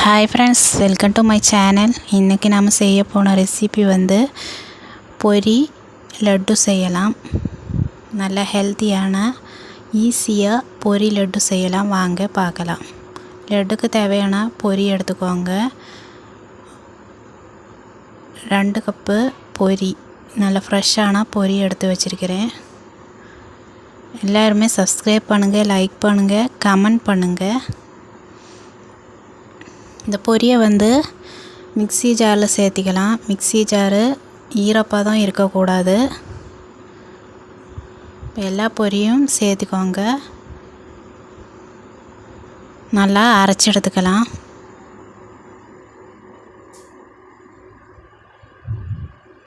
Hi friends, welcome to my channel. இன்றைக்கி நாம் செய்ய போன ரெசிபி பொரி லட்டு செய்யலாம். நல்ல ஹெல்த்தியான ஈஸியாக பொரி லட்டு செய்யலாம். வாங்க பார்க்கலாம். லட்டுக்கு தேவையான பொரி எடுத்துக்கோங்க. 2 கப்பு பொரி, நல்ல ஃப்ரெஷ்ஷான பொரி எடுத்து வச்சுருக்கிறேன். எல்லாருமே சப்ஸ்கிரைப் பண்ணுங்கள், லைக் பண்ணுங்கள், கமெண்ட் பண்ணுங்கள். இந்த பொரியை மிக்ஸி ஜாரில் சேர்த்திக்கலாம். மிக்ஸி ஜாரு ஈரப்பதம் இருக்கக்கூடாது. எல்லா பொரியும் சேர்த்துக்கோங்க. நல்லா அரைச்சி எடுத்துக்கலாம்.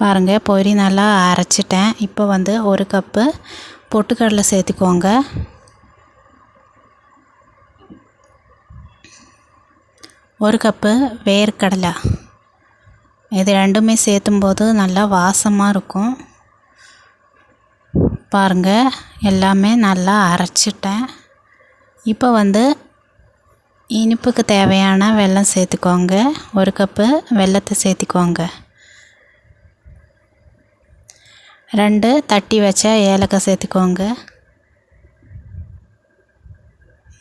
பாருங்கள், பொரி நல்லா அரைச்சிட்டேன். இப்போ 1 கப்பு பொட்டுக்கடலை சேர்த்துக்கோங்க. 1 கப்பு வேர்க்கடலை. இது ரெண்டுமே சேர்த்தும்போது நல்லா வாசமாக இருக்கும். பாருங்கள், எல்லாமே நல்லா அரைச்சிட்டேன். இப்போ இனிப்புக்கு தேவையான வெல்லம் சேர்த்துக்கோங்க. 1 கப்பு வெல்லத்தை சேர்த்துக்கோங்க. 2 தட்டி வச்ச ஏலக்காய் சேர்த்துக்கோங்க.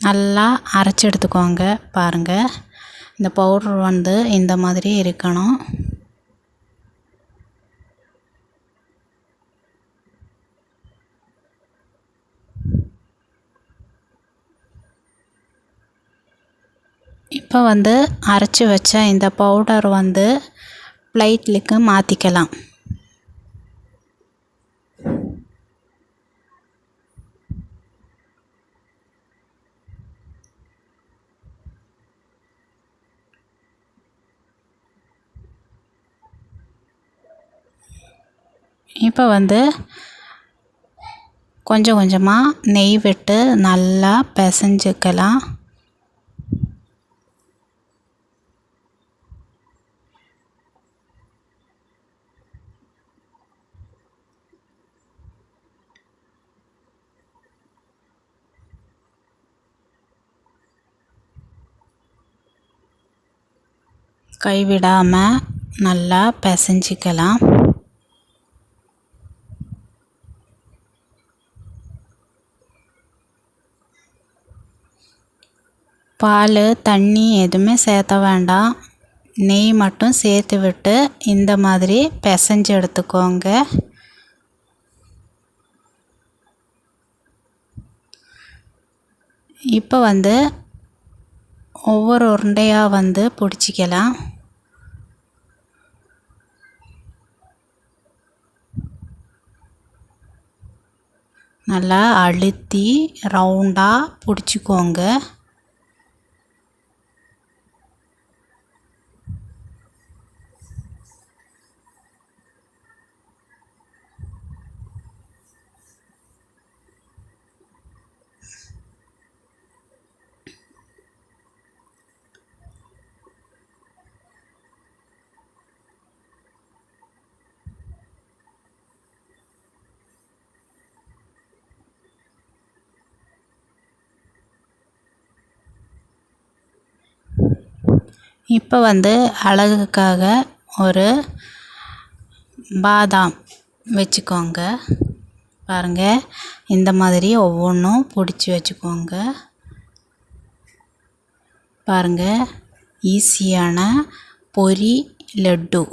நல்லா அரைச்சி எடுத்துக்கோங்க. பாருங்கள், இந்த பவுடர் இந்த மாதிரி இருக்கணும். இப்போ அரைச்சி வச்ச இந்த பவுடர் பிளேட்லுக்கு மாற்றிக்கலாம். இப்போ கொஞ்சம் கொஞ்சமாக நெய் விட்டு நல்லா பிசைஞ்சிக்கலாம். கைவிடாமல் நல்லா பிசைஞ்சிக்கலாம். பால், தண்ணி எதுவுமே சேர்த்த வேண்டாம். நெய் மட்டும் சேர்த்து விட்டு இந்த மாதிரி பிசைஞ்சு எடுத்துக்கோங்க. இப்போ ஒவ்வொரு உருண்டையாக பிடிச்சிக்கலாம். நல்லா அழுத்தி ரவுண்டாக பிடிச்சிக்கோங்க. இப்போ அழகுக்காக ஒரு பாதாம் வச்சுக்கோங்க. பாருங்கள், இந்த மாதிரி ஒவ்வொன்றும் பிடிச்சி வச்சுக்கோங்க. பாருங்கள், ஈஸியான பொரி லட்டு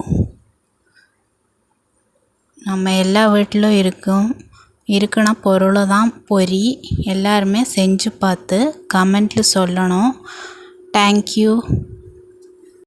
நம்ம எல்லா வீட்டிலும் இருக்கிற பொருள் தான் பொரி. எல்லாருமே செஞ்சு பார்த்து கமெண்ட்டில் சொல்லணும். தேங்க்யூ.